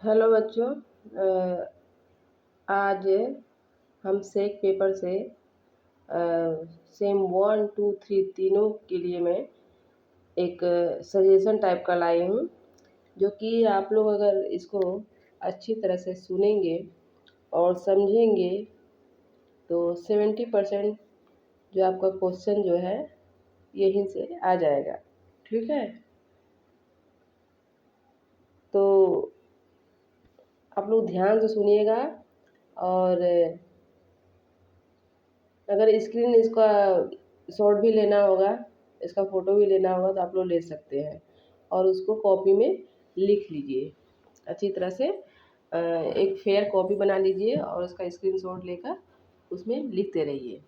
Hello बच्चों। आज हम सेक पेपर से सेम 1, 2, 3 तीनों के लिए मैं एक सजेशन टाइप का लाई हूँ, जो कि आप लोग अगर इसको अच्छी तरह से सुनेंगे और समझेंगे तो 70% जो आपका क्वेश्चन जो है यहीं से आ जाएगा। ठीक है, तो आप लोग ध्यान से सुनिएगा, और अगर स्क्रीन इसका शॉट भी लेना होगा, इसका फ़ोटो भी लेना होगा तो आप लोग ले सकते हैं, और उसको कॉपी में लिख लीजिए अच्छी तरह से। एक फेयर कॉपी बना लीजिए और उसका स्क्रीनशॉट लेकर उसमें लिखते रहिए।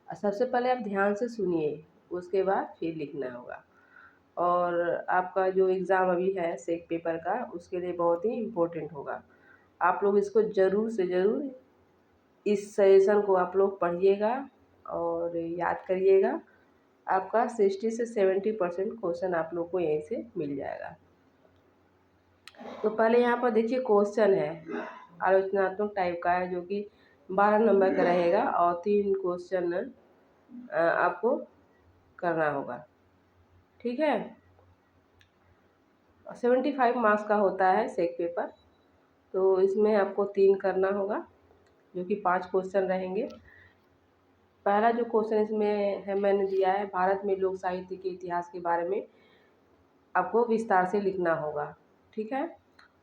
सबसे पहले आप ध्यान से सुनिए, उसके बाद फिर लिखना होगा। और आपका जो एग्ज़ाम अभी है सेक पेपर का, उसके लिए बहुत ही इम्पोर्टेंट होगा। आप लोग इसको ज़रूर से ज़रूर इस सजेशन को आप लोग पढ़िएगा और याद करिएगा। आपका 60 से 70% क्वेश्चन आप लोग को यहीं से मिल जाएगा। तो पहले यहाँ पर देखिए क्वेश्चन है, आलोचनात्मक टाइप का है, जो कि 12 नंबर का रहेगा और 3 क्वेश्चन आपको करना होगा। ठीक है, 75 मार्क्स का होता है सेक पेपर, तो इसमें आपको 3 करना होगा, जो कि 5 क्वेश्चन रहेंगे। पहला जो क्वेश्चन इसमें है मैंने दिया है, भारत में लोक साहित्य के इतिहास के बारे में आपको विस्तार से लिखना होगा। ठीक है,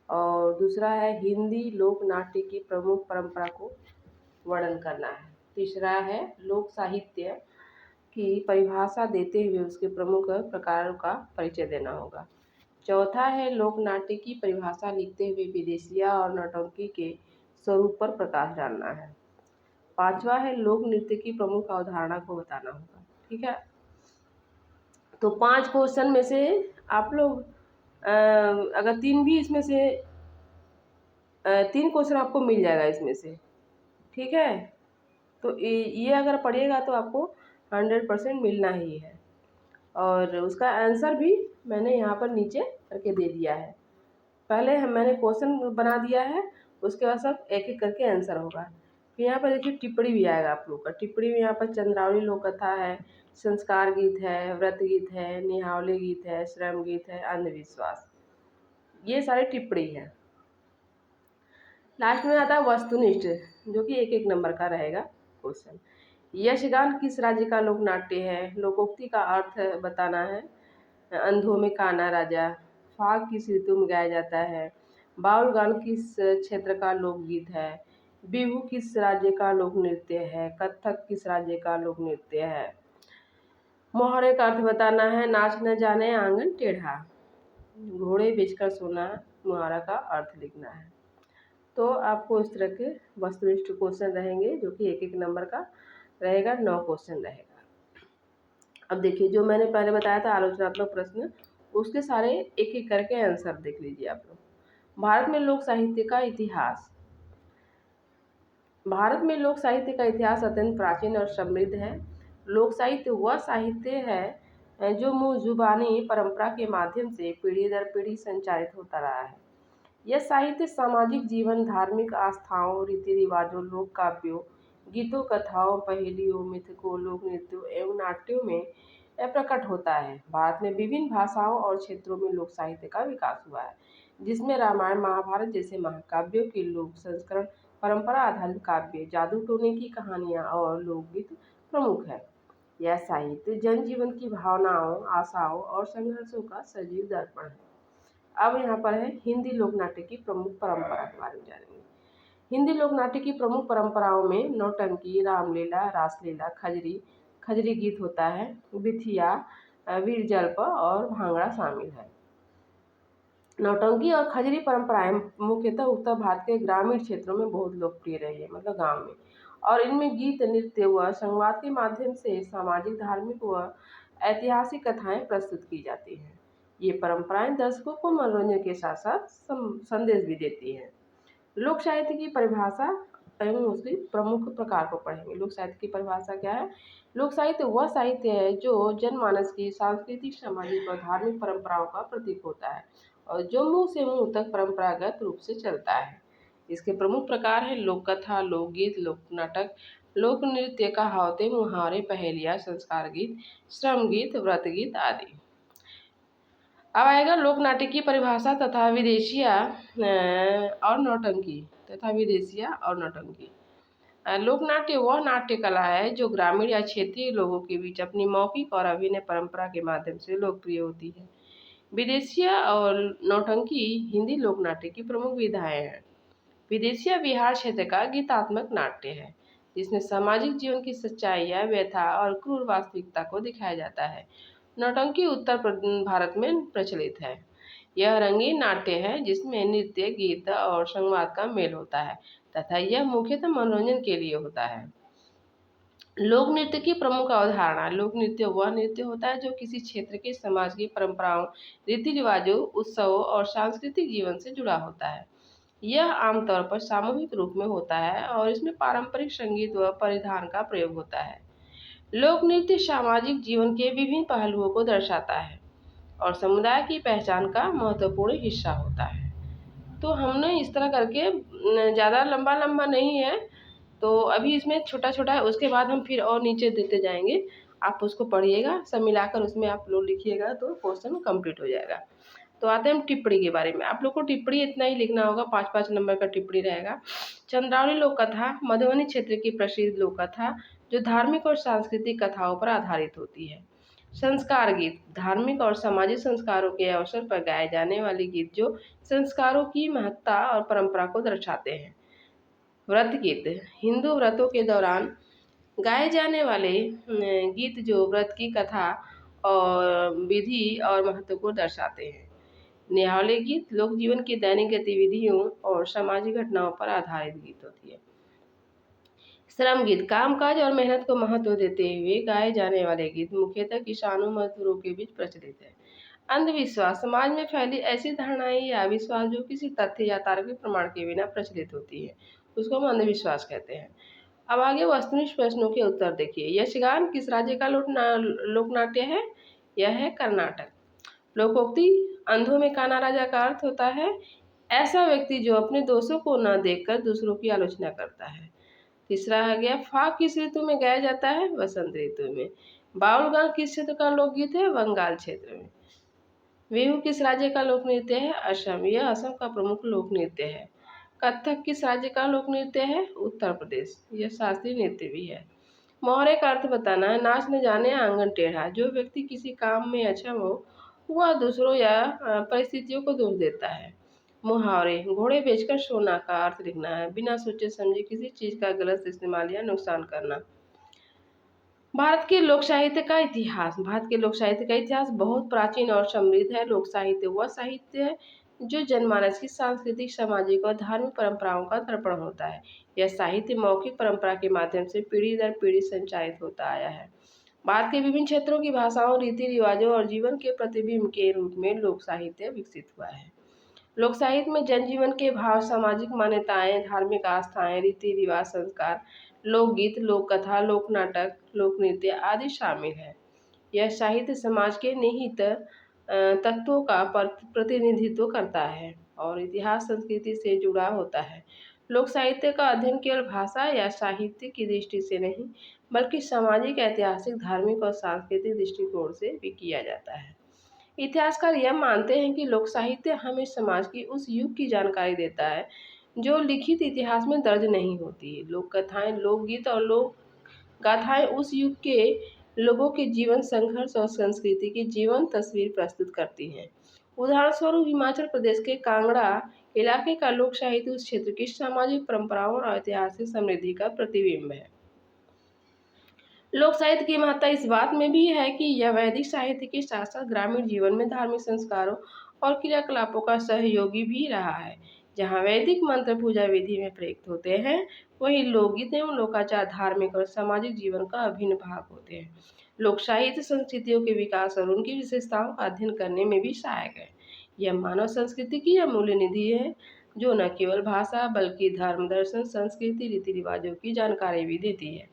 और दूसरा है हिंदी लोक नाट्य की प्रमुख परंपरा को वर्णन करना है। तीसरा है लोक साहित्य की परिभाषा देते हुए उसके प्रमुख प्रकारों का परिचय देना होगा। चौथा है लोक नाट्य की परिभाषा लिखते हुए विदेशिया और नौटंकी के स्वरूप पर प्रकाश डालना है। पांचवा है लोक नृत्य की प्रमुख अवधारणा को बताना होगा। ठीक है, तो 5 क्वेश्चन में से आप लोग अगर 3 भी इसमें से 3 क्वेश्चन आपको मिल जाएगा इसमें से। ठीक है, तो ये अगर पढ़िएगा तो आपको 100% मिलना ही है। और उसका आंसर भी मैंने यहाँ पर नीचे करके दे दिया है। पहले मैंने क्वेश्चन बना दिया है, उसके बाद सब एक एक करके आंसर होगा। फिर यहाँ पर देखिए टिप्पणी भी आएगा आप लोग का। टिप्पणी में यहाँ पर चंद्रावली लोक कथा है, संस्कार गीत है, व्रत गीत है, निहावली गीत है, श्रम गीत है, अंधविश्वास, ये सारे टिप्पणी है। लास्ट में आता है वस्तुनिष्ठ, जो कि एक एक नंबर का रहेगा क्वेश्चन। यक्षगान किस राज्य का लोक नाट्य है, लोकोक्ति का अर्थ बताना है, अंधों में कान्हा राजा, फाग किस ऋतु में गाया जाता है, बाउल गान किस क्षेत्र का लोकगीत है, बिहू किस राज्य का लोक नृत्य है, कथक किस राज्य का लोक नृत्य है, मोहरे का अर्थ बताना है, नाच न जाने आंगन टेढ़ा, घोड़े बेचकर सोना, मुहारा का अर्थ लिखना है। तो आपको इस तरह के वस्तुनिष्ठ क्वेश्चन रहेंगे, जो कि एक एक नंबर का रहेगा, 9 क्वेश्चन रहेगा। अब देखिए, जो मैंने पहले बताया था आलोचनात्मक प्रश्न, उसके सारे एक एक करके आंसर देख लीजिए आप लोग। भारत में लोक साहित्य का इतिहास। भारत में लोक साहित्य का इतिहास अत्यंत प्राचीन और समृद्ध है। लोक साहित्य वह साहित्य है जो मूल जुबानी परंपरा के माध्यम से पीढ़ी दर पीढ़ी संचारित होता रहा है। यह साहित्य सामाजिक जीवन, धार्मिक आस्थाओं, रीति रिवाजों, लोक काव्यों, गीतों, कथाओं, पहेलियों, मिथकों, लोक नृत्यों एवं नाट्यों में प्रकट होता है। भारत में विभिन्न भाषाओं और क्षेत्रों में लोक साहित्य का विकास हुआ है, जिसमें रामायण, महाभारत जैसे महाकाव्यों के लोक संस्करण, परंपरा आधारित काव्य, जादू टोने की कहानियाँ और लोकगीत प्रमुख है। यह साहित्य जनजीवन की भावनाओं, आशाओं और संघर्षों का सजीव दर्पण है। अब यहाँ पर है हिंदी लोक नाट्य की प्रमुख परंपरा के बारे में जानेंगे। हिंदी लोक नाट्य की प्रमुख परंपराओं में नौटंकी, रामलीला, रासलीला, खजरी, खजरी गीत होता है, बिथिया, वीर जल्प और भांगड़ा शामिल है। नौटंकी और खजरी परंपराएं मुख्यतः उत्तर भारत के ग्रामीण क्षेत्रों में बहुत लोकप्रिय रही है, मतलब गांव में, और इनमें गीत, नृत्य व संवाद के माध्यम से सामाजिक, धार्मिक व ऐतिहासिक कथाएं प्रस्तुत की जाती हैं। ये परंपराएं दर्शकों को मनोरंजन के साथ साथ संदेश भी देती हैं। लोक साहित्य की परिभाषा एवं उसके प्रमुख प्रकार को पढ़ेंगे। लोक साहित्य की परिभाषा क्या है? लोक साहित्य वह साहित्य है जो जनमानस की सांस्कृतिक, सामाजिक और धार्मिक परंपराओं का प्रतीक होता है और जो मुंह से मुंह तक परंपरागत रूप से चलता है। इसके प्रमुख प्रकार है लोक कथा, लोकगीत, लोक नाटक, लोक नृत्य, कहावतें, मुहावरे, पहेलियाँ, संस्कार गीत, श्रम गीत, व्रत गीत आदि। अब आएगा लोक नाट्य की परिभाषा तथा विदेशिया और नौटंकी लोक नाट्य वह नाट्य कला है जो ग्रामीण या क्षेत्रीय लोगों के बीच अपनी मौखिक और अभिनय परंपरा के माध्यम से लोकप्रिय होती है। विदेशिया और नौटंकी हिंदी लोक नाट्य की प्रमुख विधाएं हैं। विदेशिया बिहार क्षेत्र का गीतात्मक नाट्य है जिसमें सामाजिक जीवन की सच्चाइयाँ, व्यथा और क्रूर वास्तविकता को दिखाया जाता है। नौटंकी उत्तर भारत में प्रचलित है। यह रंगीन नाट्य है जिसमें नृत्य, गीत और संवाद का मेल होता है तथा यह मुख्यतः मनोरंजन के लिए होता है। लोक नृत्य की प्रमुख अवधारणा। लोक नृत्य वह नृत्य होता है जो किसी क्षेत्र के समाज की परंपराओं, रीति रिवाजों, उत्सवों और सांस्कृतिक जीवन से जुड़ा होता है। यह आमतौर पर सामूहिक रूप में होता है और इसमें पारंपरिक संगीत व परिधान का प्रयोग होता है। लोक नृत्य सामाजिक जीवन के विभिन्न पहलुओं को दर्शाता है और समुदाय की पहचान का महत्वपूर्ण हिस्सा होता है। तो हमने इस तरह करके ज़्यादा लंबा लंबा नहीं है, तो अभी इसमें छोटा छोटा है, उसके बाद हम फिर और नीचे देते जाएंगे। आप उसको पढ़िएगा, सब मिलाकर उसमें आप लोग लिखिएगा तो क्वेश्चन कंप्लीट हो जाएगा। तो आते हैं हम टिप्पणी के बारे में। आप लोग को टिप्पणी इतना ही लिखना होगा, 5-5 नंबर का टिप्पणी रहेगा। चंद्रावली लोक कथा मधुबनी क्षेत्र की प्रसिद्ध लोक कथा जो धार्मिक और सांस्कृतिक कथाओं पर आधारित होती है। संस्कार गीत धार्मिक और सामाजिक संस्कारों के अवसर पर गाए जाने वाले गीत जो संस्कारों की महत्ता और परंपरा को दर्शाते हैं। व्रत गीत हिंदू व्रतों के दौरान गाए जाने वाले गीत जो व्रत की कथा और विधि और महत्व को दर्शाते हैं। न्यायालय गीत लोक जीवन की दैनिक गतिविधियों और सामाजिक घटनाओं पर आधारित गीत होती है। श्रम गीत कामकाज और मेहनत को महत्व देते हुए गाए जाने वाले गीत मुख्यतः किसानों मजदूरों के बीच प्रचलित है। अंधविश्वास समाज में फैली ऐसी धारणाएं या विश्वास जो किसी तथ्य या तार्किक प्रमाण के बिना प्रचलित होती है, उसको हम अंधविश्वास कहते हैं। अब आगे वस्तुनिष्ठ प्रश्नों के उत्तर देखिए। यक्षगान किस राज्य का लोकनाट्य है? यह है कर्नाटक। लोकोक्ति अंधों में काना राजा का अर्थ होता है ऐसा व्यक्ति जो अपने दोषों को न देखकर दूसरों की आलोचना करता है। तीसरा आ गया फाग किस ऋतु में गाया जाता है? वसंत ऋतु में। बाउल गान किस क्षेत्र का लोकगीत है? बंगाल क्षेत्र में। बिहू किस राज्य का लोक नृत्य है? असम। यह असम का प्रमुख लोक नृत्य है। कथक किस राज्य का लोक नृत्य है? उत्तर प्रदेश। यह शास्त्रीय नृत्य भी है। मोहरे का अर्थ बताना है नाच न जाने आंगन टेढ़ा। जो व्यक्ति किसी काम में अक्षम हो वह दूसरों या परिस्थितियों को दोष देता है। मुहावरे घोड़े बेचकर सोना का अर्थ लिखना है बिना सोचे समझे किसी चीज का गलत इस्तेमाल या नुकसान करना। भारत के लोक साहित्य का इतिहास। भारत के लोक साहित्य का इतिहास बहुत प्राचीन और समृद्ध है। लोक साहित्य वह साहित्य है जो जनमानस की सांस्कृतिक, सामाजिक और धार्मिक परंपराओं का दर्पण होता है। यह साहित्य मौखिक परंपरा के माध्यम से पीढ़ी दर पीढ़ी संचारित होता आया है। भारत के विभिन्न क्षेत्रों की भाषाओं, रीति रिवाजों और जीवन के प्रतिबिंब के रूप में लोक साहित्य विकसित हुआ है। लोक साहित्य में जनजीवन के भाव, सामाजिक मान्यताएं, धार्मिक आस्थाएं, रीति रिवाज, संस्कार, लोकगीत, लोक कथा, लोक नाटक, लोक नृत्य आदि शामिल है। यह साहित्य समाज के निहित तत्वों का प्रतिनिधित्व करता है और इतिहास, संस्कृति से जुड़ा होता है। लोक साहित्य का अध्ययन केवल भाषा या साहित्य की दृष्टि से नहीं बल्कि सामाजिक, ऐतिहासिक, धार्मिक और सांस्कृतिक दृष्टिकोण से भी किया जाता है। इतिहासकार यह मानते हैं कि लोक साहित्य हमें समाज की उस युग की जानकारी देता है जो लिखित इतिहास में दर्ज नहीं होती। लोक कथाएं, लोकगीत और लोक गाथाएं उस युग के लोगों के जीवन, संघर्ष और संस्कृति की जीवन तस्वीर प्रस्तुत करती हैं। उदाहरण स्वरूप हिमाचल प्रदेश के कांगड़ा इलाके का लोक साहित्य उस क्षेत्र की सामाजिक परंपराओं और ऐतिहासिक समृद्धि का प्रतिबिंब है। लोक साहित्य की महत्ता इस बात में भी है कि यह वैदिक साहित्य के साथ साथ ग्रामीण जीवन में धार्मिक संस्कारों और क्रियाकलापों का सहयोगी भी रहा है। जहाँ वैदिक मंत्र पूजा विधि में प्रयुक्त होते हैं वहीं लोकगीत एवं लोकाचार धार्मिक और सामाजिक जीवन का अभिन्न भाग होते हैं। लोक साहित्य संस्कृतियों के विकास और उनकी विशेषताओं का अध्ययन करने में भी सहायक है। यह मानव संस्कृति की अमूल्य निधि है जो न केवल भाषा बल्कि धर्म, दर्शन, संस्कृति, रीति रिवाजों की जानकारी भी देती है।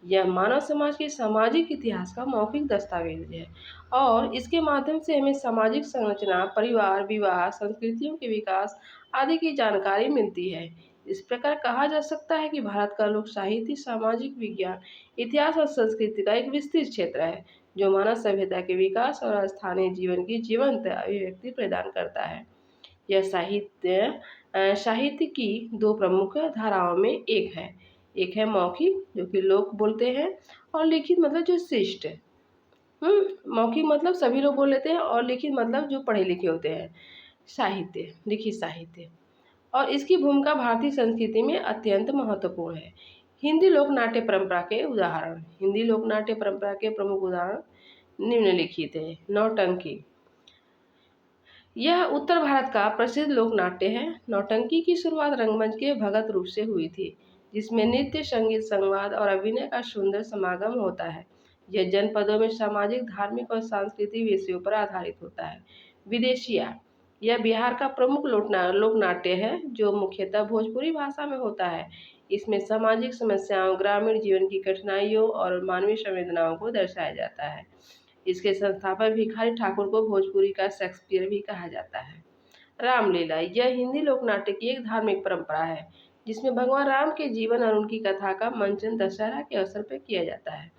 यह मानव समाज के सामाजिक इतिहास का मौखिक दस्तावेज है और इसके माध्यम से हमें सामाजिक संरचना, परिवार, विवाह, संस्कृतियों के विकास आदि की जानकारी मिलती है। इस प्रकार कहा जा सकता है कि भारत का लोक साहित्य सामाजिक विज्ञान, इतिहास और संस्कृति का एक विस्तृत क्षेत्र है, जो मानव सभ्यता के विकास और स्थानीय जीवन की जीवंत अभिव्यक्ति प्रदान करता है। यह साहित्य की दो प्रमुख धाराओं में एक है मौखिक, जो कि लोग बोलते हैं, और लिखित मतलब जो शिष्ट। मौखिक मतलब सभी लोग बोल लेते हैं, और लिखित मतलब जो पढ़े लिखे होते हैं। साहित्य, लिखित साहित्य, और इसकी भूमिका भारतीय संस्कृति में अत्यंत महत्वपूर्ण है। हिंदी लोक नाट्य परंपरा के उदाहरण। हिंदी लोक नाट्य परंपरा के प्रमुख उदाहरण निम्नलिखित है। नौटंकी, यह उत्तर भारत का प्रसिद्ध लोक नाट्य है। नौटंकी की शुरुआत रंगमंच के भगत रूप से हुई थी, जिसमें नृत्य, संगीत, संवाद और अभिनय का सुंदर समागम होता है। यह जनपदों में सामाजिक, धार्मिक और सांस्कृतिक विषयों पर आधारित होता है। विदेशिया, यह बिहार का प्रमुख लोक नाट्य है, जो मुख्यतः भोजपुरी भाषा में होता है। इसमें सामाजिक समस्याओं, ग्रामीण जीवन की कठिनाइयों और मानवीय संवेदनाओं को दर्शाया जाता है। इसके संस्थापक भिखारी ठाकुर को भोजपुरी का शेक्सपियर भी कहा जाता है। रामलीला, यह हिंदी लोक नाट्य की एक धार्मिक परंपरा है, जिसमें भगवान राम के जीवन और उनकी कथा का मंचन दशहरा के अवसर पर किया जाता है।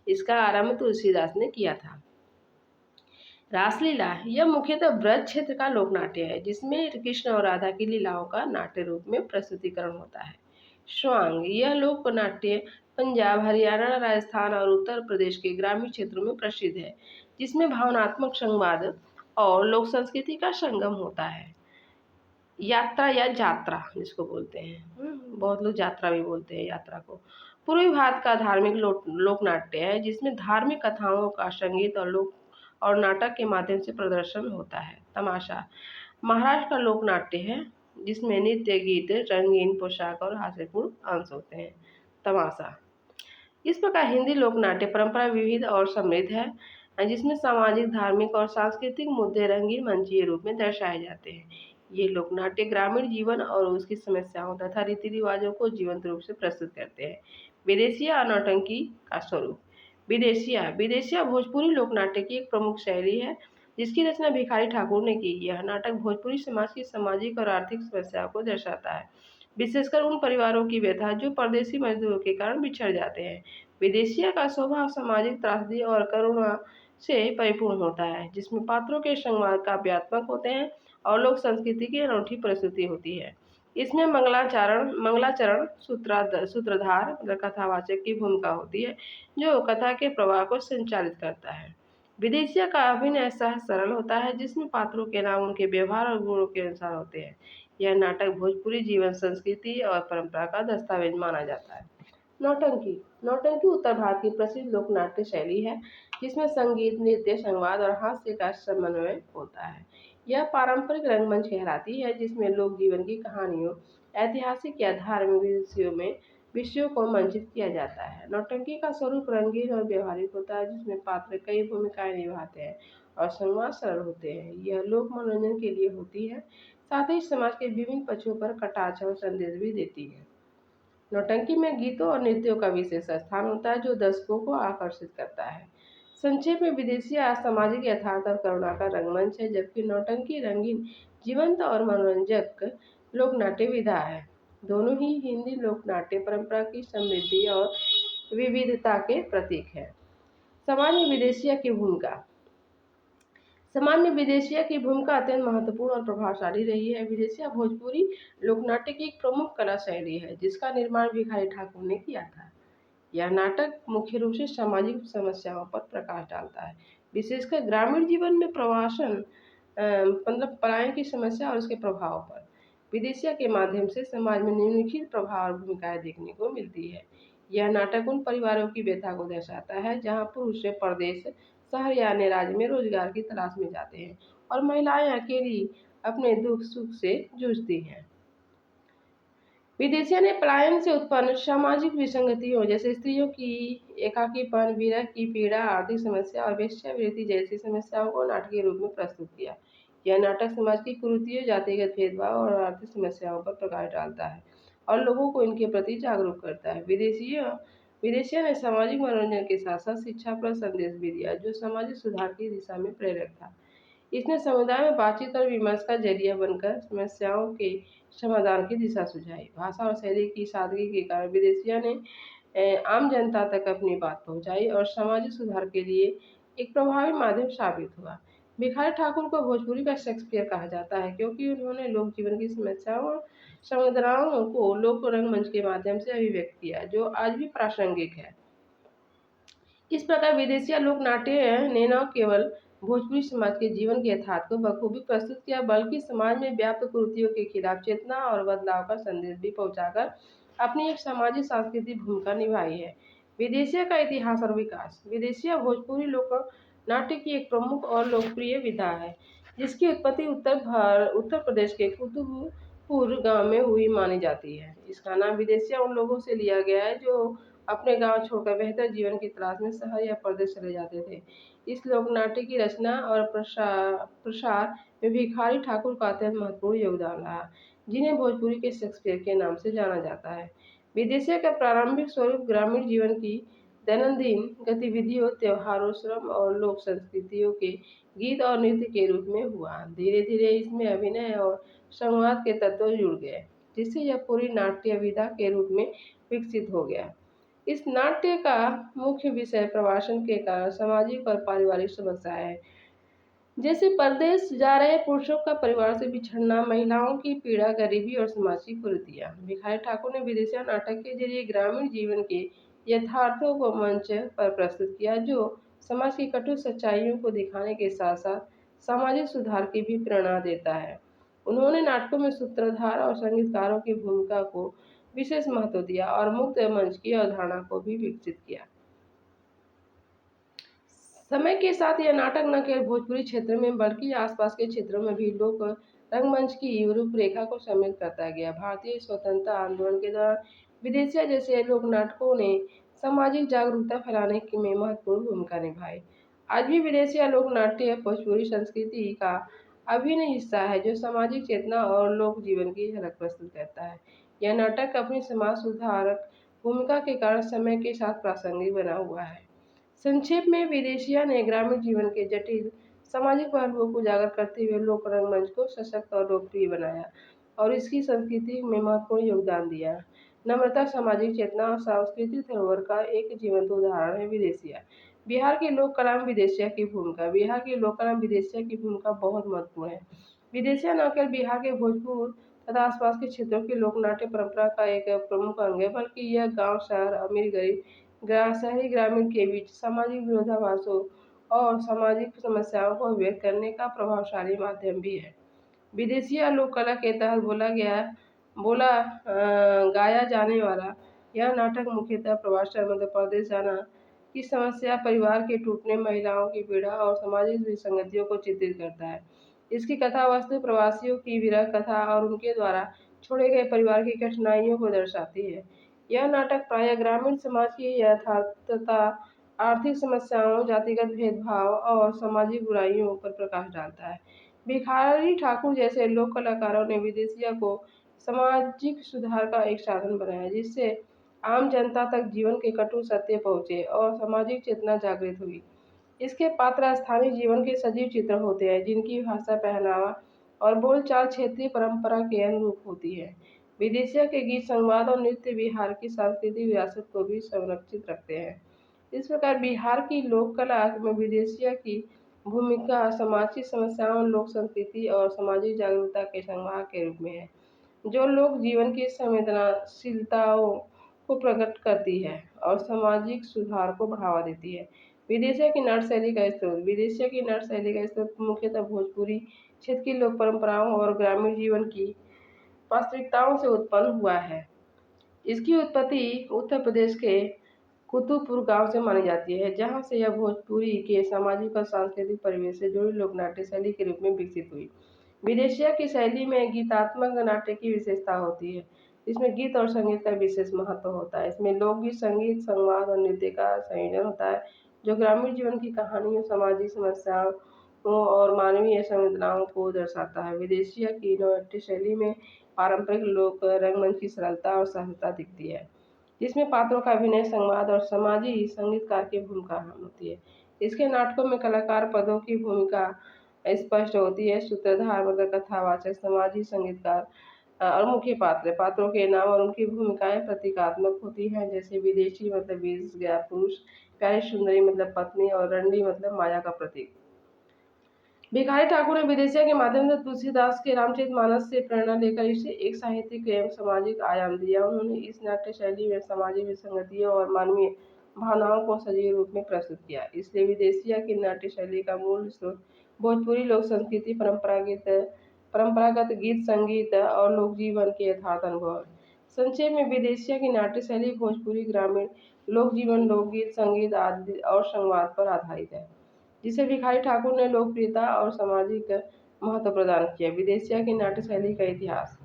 इसका आरंभ तुलसीदास ने किया था। रासलीला, यह मुख्यतः ब्रज क्षेत्र का लोक नाट्य है, जिसमें कृष्ण और राधा की लीलाओं का नाट्य रूप में प्रस्तुतिकरण होता है। स्वांग, यह लोक नाट्य पंजाब, हरियाणा, राजस्थान और उत्तर प्रदेश के ग्रामीण क्षेत्रों में प्रसिद्ध है, जिसमें भावनात्मक संवाद और लोक संस्कृति का संगम होता है। यात्रा या जात्रा जिसको बोलते हैं, बहुत लोग यात्रा भी बोलते हैं यात्रा को। पूर्वी भारत का धार्मिक लोक नाट्य है, जिसमें धार्मिक कथाओं का संगीत और नाटक के माध्यम से प्रदर्शन होता है। तमाशा, महाराष्ट्र का लोक नाट्य है, जिसमें नृत्य, गीत, रंगीन पोशाक और हास्यपूर्ण अंश होते हैं। तमाशा, इस प्रकार हिंदी लोक नाट्य परंपरा विविध और समृद्ध है, जिसमें सामाजिक, धार्मिक और सांस्कृतिक मुद्दे रंगीन मंचीय रूप में दर्शाए जाते हैं। ये लोक नाट्य ग्रामीण जीवन और उसकी समस्याओं तथा रीति रिवाजों को जीवंत रूप से प्रस्तुत करते हैं। विदेशिया और नौटंकी का स्वरूप। विदेशिया भोजपुरी लोक नाट्य की एक प्रमुख शैली है, जिसकी रचना भिखारी ठाकुर ने की। यह नाटक भोजपुरी समाज की सामाजिक और आर्थिक समस्याओं को दर्शाता है, विशेषकर उन परिवारों की व्यथा जो परदेशी मजदूरों के कारण बिछड़ जाते हैं। विदेशिया का स्वभाव सामाजिक त्रासदी और करुणा से परिपूर्ण होता है, जिसमें पात्रों के संवाद काव्यात्मक होते हैं और लोक संस्कृति की अनूठी प्रस्तुति होती है। इसमें मंगलाचरण सूत्रधार मतलब कथावाचक की भूमिका होती है, जो कथा के प्रवाह को संचालित करता है। विदेशिया का अभिनय सहज सरल होता है, जिसमें पात्रों के नाम उनके व्यवहार और गुणों के अनुसार होते हैं। यह नाटक भोजपुरी जीवन, संस्कृति और परंपरा का दस्तावेज माना जाता है। नौटंकी, नौटंकी उत्तर भारत की प्रसिद्ध लोक नाट्य शैली है, जिसमें संगीत, नृत्य, संवाद और हास्य का समन्वय होता है। यह पारंपरिक रंगमंच कहलाती है, जिसमें लोक जीवन की कहानियों, ऐतिहासिक या धार्मिक विषयों को मंचित किया जाता है। नौटंकी का स्वरूप रंगीन और व्यवहारिक होता है, जिसमें पात्र कई भूमिकाएं निभाते हैं और संवाद सरल होते हैं। यह लोक मनोरंजन के लिए होती है, साथ ही समाज के विभिन्न पक्षों पर कटाक्ष और संदेश भी देती है। नौटंकी में गीतों और नृत्यों का विशेष स्थान होता है, जो दर्शकों को आकर्षित करता है। संक्षेप में, विदेशी सामाजिक यथार्थ और करुणा का रंगमंच है, जबकि नौटंकी रंगीन, जीवंत और मनोरंजक लोक नाट्य विधा है। दोनों ही हिंदी लोक नाट्य परंपरा की समृद्धि और विविधता के प्रतीक है। सामान्य विदेशिया की भूमिका। सामान्य विदेशिया की भूमिका अत्यंत महत्वपूर्ण और प्रभावशाली रही है। विदेशिया भोजपुरी लोकनाट्य की एक प्रमुख कला शैली है, जिसका निर्माण भिखारी ठाकुर ने किया था। यह नाटक मुख्य रूप से सामाजिक समस्याओं पर प्रकाश डालता है, विशेषकर ग्रामीण जीवन में प्रवासन मतलब पलायन की समस्या और उसके प्रभाव पर। विदेशिया के माध्यम से समाज में निम्नलिखित प्रभाव और भूमिकाएं देखने को मिलती है। यह नाटक उन परिवारों की व्यथा को दर्शाता है, जहाँ पुरुष परदेश, शहर या अन्य राज्य में रोजगार की तलाश में जाते हैं और महिलाएं अकेली अपने दुख सुख से जूझती हैं। विदेशिया ने पलायन से उत्पन्न सामाजिक विसंगतियों, जैसे स्त्रियों की एकाकीपन, विरह की पीड़ा, आर्थिक समस्या और वेश्यावृत्ति जैसी समस्याओं को नाटकीय रूप में प्रस्तुत किया। यह नाटक समाज की कुरीतियों, जातिगत भेदभाव और आर्थिक समस्याओं पर प्रकाश डालता है और लोगों को इनके प्रति जागरूक करता है। विदेशिया ने सामाजिक मनोरंजन के साथ साथ शिक्षा पर संदेश भी दिया, जो सामाजिक सुधार की दिशा में प्रेरक था। इसने समुदाय में बातचीत और विमर्श का जरिया बनकर समस्याओं के समाधान की दिशा सुझाई। भाषा और शैली की सादगी के कारण विदेशिया ने आम जनता तक अपनी बात पहुंचाई और सामाजिक सुधार के लिए एक प्रभावी माध्यम साबित हुआ। भिखारी ठाकुर को भोजपुरी का शेक्सपियर कहा जाता है, क्योंकि उन्होंने लोक जीवन की समस्याओं और संवेदनाओं को लोक रंगमंच के माध्यम से अभिव्यक्त किया, जो आज भी प्रासंगिक है। इस प्रकार विदेशिया लोक नाट्य ने न केवल भोजपुरी समाज के जीवन के यथार्थ को बखूबी प्रस्तुत किया, बल्कि समाज में व्याप्त कुरीतियों के खिलाफ चेतना और बदलाव का संदेश भी पहुंचाकर अपनी एक सामाजिक सांस्कृतिक भूमिका निभाई है। विदेशिया का इतिहास और विकास। विदेशिया भोजपुरी लोक नाट्य की एक प्रमुख और लोकप्रिय विधा है, जिसकी उत्पत्ति उत्तर प्रदेश के कुतुबपुर गांव में हुई मानी जाती है। इसका नाम विदेशिया उन लोगों से लिया गया है जो अपने गांव छोड़कर बेहतर जीवन की तलाश में शहर या प्रदेश चले जाते थे। इस लोकनाट्य की रचना और प्रसार में भिखारी ठाकुर का अत्यंत महत्वपूर्ण योगदान रहा, जिन्हें भोजपुरी के शेक्सपियर के नाम से जाना जाता है। विदेशिया का प्रारंभिक स्वरूप ग्रामीण जीवन की दैनंदिन गतिविधियों, त्योहारों, श्रम और लोक संस्कृतियों के गीत और नृत्य के रूप में हुआ। धीरे धीरे इसमें अभिनय और संवाद के तत्व जुड़ गए, जिससे यह पूरी नाट्य विधा के रूप में विकसित हो गया। इस नाट्य का मुख्य विषय प्रवासन के कारण सामाजिक और पारिवारिक समस्याएं हैं, जैसे परदेश जा रहे पुरुषों का परिवार से बिछड़ना, महिलाओं की पीड़ा, गरीबी और समाज की कुरीतियां। भिखारी ठाकुर ने विदेशिया नाटक के जरिए ग्रामीण जीवन के यथार्थों को मंच पर प्रस्तुत किया, जो समाज की कटु सच्चाइयों को दिखाने के साथ साथ सामाजिक सुधार की भी प्रेरणा देता है। उन्होंने नाटकों में सूत्रधार और संगीतकारों की भूमिका को विशेष महत्व दिया और मुक्त मंच की अवधारणा को भी विकसित किया। समय के साथ यह नाटक न केवल भोजपुरी क्षेत्र में बल्कि आसपास के क्षेत्रों में भी लोक रंगमंच की रूपरेखा को सम्मिलित करता गया। भारतीय स्वतंत्रता आंदोलन के दौरान विदेशिया जैसे लोक नाटकों ने सामाजिक जागरूकता फैलाने में महत्वपूर्ण भूमिका निभाई। आज भी विदेशिया लोक नाट्य भोजपुरी संस्कृति का अभिन्न हिस्सा है, जो सामाजिक चेतना और लोक जीवन की झलक प्रस्तुत करता है। यह नाटक अपनी समाज सुधारक भूमिका के कारण समय के साथ प्रासंगिक बना हुआ है। संक्षेप में, विदेशिया ने ग्रामीण जीवन के जटिल सामाजिक पहलुओं को उजागर करते हुए लोक रंगमंच को सशक्त और लोकप्रिय बनाया और इसकी संस्कृति में महत्वपूर्ण योगदान दिया। नम्रता, सामाजिक चेतना और सांस्कृतिक धरोहर का एक जीवंत उदाहरण है विदेशिया। बिहार की लोक कला में विदेशिया की भूमिका। बिहार की लोक कला में विदेशिया की भूमिका बहुत महत्वपूर्ण है। विदेशिया न केवल बिहार के भोजपुर तथा आसपास के क्षेत्रों की लोक नाट्य परंपरा का एक प्रमुख अंग है, बल्कि यह गांव, शहर, अमीर, गरीब, शहरी, ग्रामीण के बीच सामाजिक विरोधाभासों और सामाजिक समस्याओं को व्यक्त करने का प्रभावशाली माध्यम भी है। विदेशिया लोक कला के तहत गाया जाने वाला यह नाटक मुख्यतः प्रवास, मध्य प्रदेश जाना की समस्या, परिवार के टूटने, महिलाओं की पीड़ा और सामाजिक विसंगतियों को चित्रित करता है। इसकी कथा वस्तु प्रवासियों की विरह कथा और उनके द्वारा छोड़े गए परिवार की कठिनाइयों को दर्शाती है। यह नाटक प्रायः ग्रामीण समाज की यथार्थता, आर्थिक समस्याओं, जातिगत भेदभाव और सामाजिक बुराइयों पर प्रकाश डालता है। भिखारी ठाकुर जैसे लोक कलाकारों ने विदेशिया को सामाजिक सुधार का एक साधन बनाया, जिससे आम जनता तक जीवन के कटु सत्य पहुंचे और सामाजिक चेतना जागृत हुई। इसके पात्र स्थानीय जीवन के सजीव चित्र होते हैं, जिनकी भाषा, पहनावा और बोलचाल क्षेत्रीय परंपरा के अनुरूप होती है। विदेशिया के गीत, संवाद और नृत्य बिहार की सांस्कृतिक विरासत को भी संरक्षित रखते हैं। इस प्रकार बिहार की लोक कला में विदेशिया की भूमिका समाज की समस्याओं, लोक संस्कृति और सामाजिक जागरूकता के संवाहक के रूप में है, जो लोक जीवन की संवेदनशीलताओं को प्रकट करती है और सामाजिक सुधार को बढ़ावा देती है। विदेशिया की नाट्य शैली का स्रोत। विदेशिया की नाट्य शैली का स्रोत मुख्यतः भोजपुरी क्षेत्र की लोक परंपराओं और ग्रामीण जीवन की वास्तविकताओं से उत्पन्न हुआ है। इसकी उत्पत्ति उत्तर प्रदेश के कुतुबपुर गांव से मानी जाती है, जहां से यह भोजपुरी के सामाजिक और सांस्कृतिक परिवेश से जुड़ी लोक नाट्य शैली के रूप में विकसित हुई। विदेशिया की शैली में गीतात्मक नाट्य की विशेषता होती है। इसमें गीत और संगीत का विशेष महत्व होता है। इसमें लोकगीत, संगीत, संवाद और नृत्य का संयोजन होता है, जो ग्रामीण जीवन की कहानियों, सामाजिक समस्याओं और मानवीय संवेदनाओं को दर्शाता है। विदेशिया की नाट्य शैली में पारंपरिक लोक रंगमंच की सरलता और सहजता दिखती है, जिसमें पात्रों का अभिनय, संवाद और समाजी संगीतकार की भूमिका अहम होती है। इसके नाटकों में कलाकार पदों की भूमिका स्पष्ट होती है। सूत्रधार मतलब कथावाचक, समाजी संगीतकार और मुख्य पात्रों के नाम और उनकी भूमिकाएं प्रतीकात्मक होती हैं, जैसे विदेशी मतलब वेश गया पुरुष, प्यारी सुंदरी मतलब पत्नी और रंडी मतलब माया का प्रतीक। भिखारी ठाकुर ने विदेशिया के माध्यम से तुलसीदास के रामचरितमानस से प्रेरणा लेकर इसे एक साहित्यिक एवं सामाजिक आयाम दिया। उन्होंने इस नाट्य शैली में सामाजिक विसंगतियों और मानवीय भावनाओं को सजीव रूप में प्रस्तुत किया। इसलिए विदेशिया की नाट्य शैली का मूल स्रोत भोजपुरी लोक संस्कृति, परंपरागत गीत संगीत और लोक जीवन के यथार्थ अनुभव है। संक्षेप में विदेशिया की नाट्य शैली भोजपुरी ग्रामीण लोक जीवन, लोकगीत, संगीत आदि और संवाद पर आधारित है, जिसे भिखारी ठाकुर ने लोकप्रियता और सामाजिक महत्व प्रदान किया। विदेशिया की नाट्य शैली का इतिहास।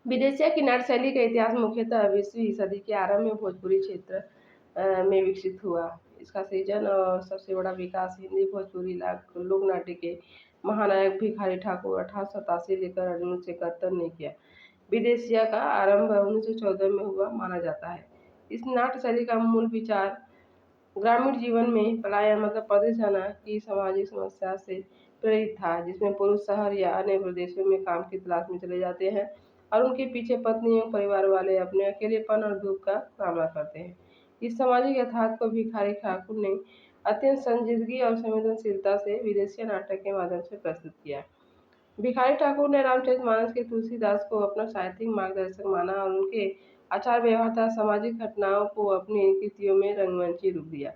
विदेशिया की नाट्य शैली का इतिहास मुख्यतः 20वीं सदी के आरंभ में भोजपुरी क्षेत्र में विकसित हुआ। इसका सृजन और सबसे बड़ा विकास हिंदी भोजपुरी लोक नाट्य के महानायक भिखारी ठाकुर 1887 लेकर 1971 ने किया। विदेशिया का आरंभ 1914 में हुआ माना जाता है। इस नाट्य शैली का मूल विचार ग्रामीण जीवन में पलायन मतलब परदेश जाना की सामाजिक समस्या से प्रेरित था, जिसमें पुरुष शहर या अन्य प्रदेशों में काम की तलाश में चले जाते हैं और उनके पीछे पत्नी एवं परिवार वाले अपने अकेलेपन और दुख का सामना करते हैं। इस सामाजिक यथार्थ को भिखारी ठाकुर ने अत्यंत संजीदगी और संवेदनशीलता से विदेशी नाटक के माध्यम से प्रस्तुत किया। भिखारी ठाकुर ने रामचरितमानस के तुलसीदास को अपना साहित्यिक मार्गदर्शक माना और उनके आचार व्यवहार तथा सामाजिक घटनाओं को अपनी कृतियों में रंगमंची रूप दिया।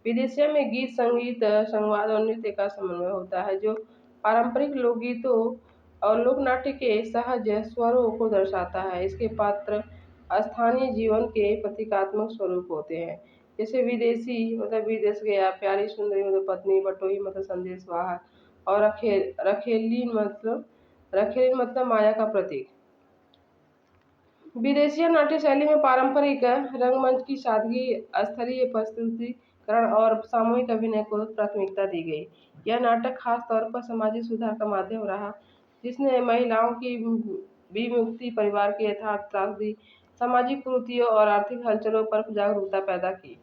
विदेशिया में गीत, संगीत, संवाद और नृत्य का समन्वय होता है, जो पारंपरिक लोकगीतों और लोकनाट्य के सहज स्वरों को दर्शाता है। इसके पात्र स्थानीय जीवन के प्रतीकात्मक स्वरूप होते हैं, जैसे विदेशी मतलब विदेश गया, प्यारी सुंदरी मतलब पत्नी, बटोही मतलब संदेश वाहक और रखेली मतलब माया का प्रतीक। विदेशिया नाट्य शैली में पारंपरिक रंगमंच की सादगी, स्थलीय प्रस्तुतिकरण और सामूहिक अभिनय को प्राथमिकता दी गई। यह नाटक खास तौर पर सामाजिक सुधार का माध्यम रहा, जिसने महिलाओं की विमुक्ति, परिवार के यथार्थ त्रासदी, सामाजिक कुरीतियों और आर्थिक हलचलों पर जागरूकता पैदा की।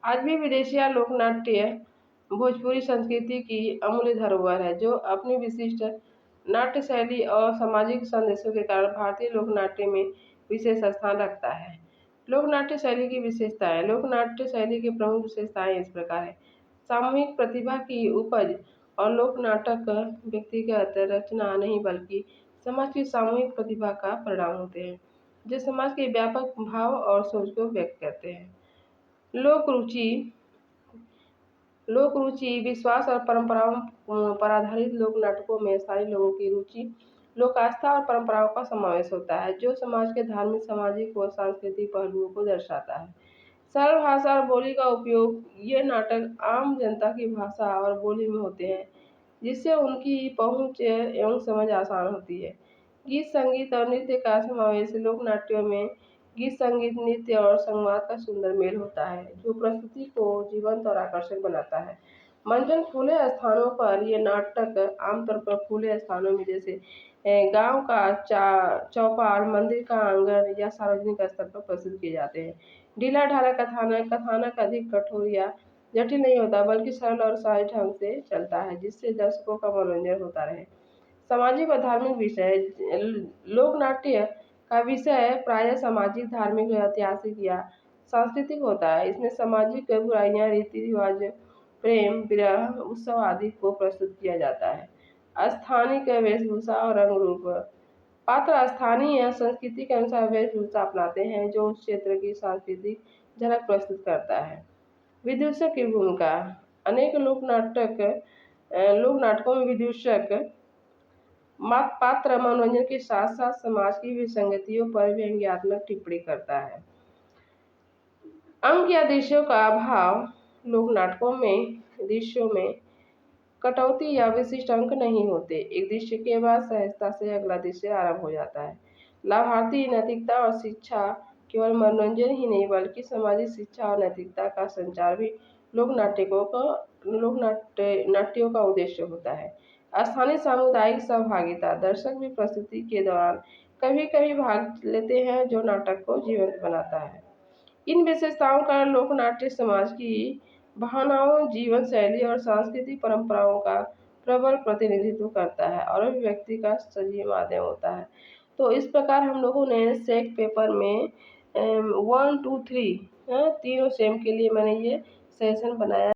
आज भी विदेशिया लोकनाट्य भोजपुरी संस्कृति की अमूल्य धरोहर है, जो अपनी विशिष्ट नाट्य शैली और सामाजिक संदेशों के कारण भारतीय लोकनाट्य में विशेष स्थान रखता है। लोकनाट्य शैली की विशेषताएं। लोकनाट्य शैली की प्रमुख विशेषताएं इस प्रकार है। सामूहिक प्रतिभा की उपज और लोक नाटक व्यक्तिगत रचना नहीं बल्कि समाज की सामूहिक प्रतिभा का परिणाम होते हैं, जो समाज के व्यापक भाव और सोच को व्यक्त करते हैं। लोक रुचि विश्वास और परंपराओं पर आधारित लोक नाटकों में स्थानीय लोगों की रुचि, लोक आस्था और परंपराओं का समावेश होता है, जो समाज के धार्मिक, सामाजिक और सांस्कृतिक पहलुओं को दर्शाता है। सरल भाषा और बोली का उपयोग। ये नाटक आम जनता की भाषा और बोली में होते हैं, जिससे उनकी पहुंच एवं समझ आसान होती है। गीत, संगीत और नृत्य का समावेश। लोक नाट्यों में गीत, संगीत, नृत्य और संवाद का सुंदर मेल होता है, जो प्रस्तुति को जीवंत और आकर्षक बनाता है। मंचन। खुले स्थानों पर ये नाटक आमतौर पर खुले स्थानों में जैसे गांव का चौपाल, मंदिर का आंगन या सार्वजनिक स्तर पर प्रस्तुत किए जाते हैं। ढीला ढाला कथानक अधिक कठोर या जटिल नहीं होता, बल्कि सरल और सहज ढंग से चलता है, जिससे दर्शकों का मनोरंजन होता रहे। सामाजिक और धार्मिक विषय। लोक नाट्य का विषय प्रायः सामाजिक, धार्मिक, ऐतिहासिक या सांस्कृतिक होता है। इसमें सामाजिक बुराइयां, रीति रिवाज, प्रेम, विरह, उत्सव आदि को प्रस्तुत किया जाता है। स्थानिक वेशभूषा और रंग रूप। पात्र स्थानीय संस्कृति के अनुसार वेशभूषा अपनाते हैं, जो उस क्षेत्र की सांस्कृतिक झलक प्रस्तुत करता है। विदूषक की भूमिका। अनेक लोक नाटकों में विदूषक पात्र मनोरंजन के साथ साथ समाज की विसंगतियों पर व्यंग्यात्मक टिप्पणी करता है। अंक या दृश्यों का अभाव। लोक नाटकों में दृश्यों में कटौती या विशिष्ट अंक नहीं होते। एक दृश्य के बाद सहजता से अगला दृश्य आरंभ हो जाता है। लाभार्थी। नैतिकता और शिक्षा। केवल मनोरंजन ही नहीं बल्कि सामाजिक शिक्षा और नैतिकता का संचार भी लोक नाट्यों का उद्देश्य होता है। स्थानीय सामुदायिक सहभागिता, दर्शक भी प्रस्तुति के दौरान कभी कभी भाग लेते हैं, जो नाटक को जीवंत बनाता है। इन विशेषताओं का लोक नाट्य समाज की भावनाओं, जीवन शैली और सांस्कृतिक परंपराओं का प्रबल प्रतिनिधित्व करता है और अभिव्यक्ति का सजीव माध्यम होता है। तो इस प्रकार हम लोगों ने सेक पेपर में 1 2 3 तीनों सेम के लिए मैंने ये सेशन बनाया।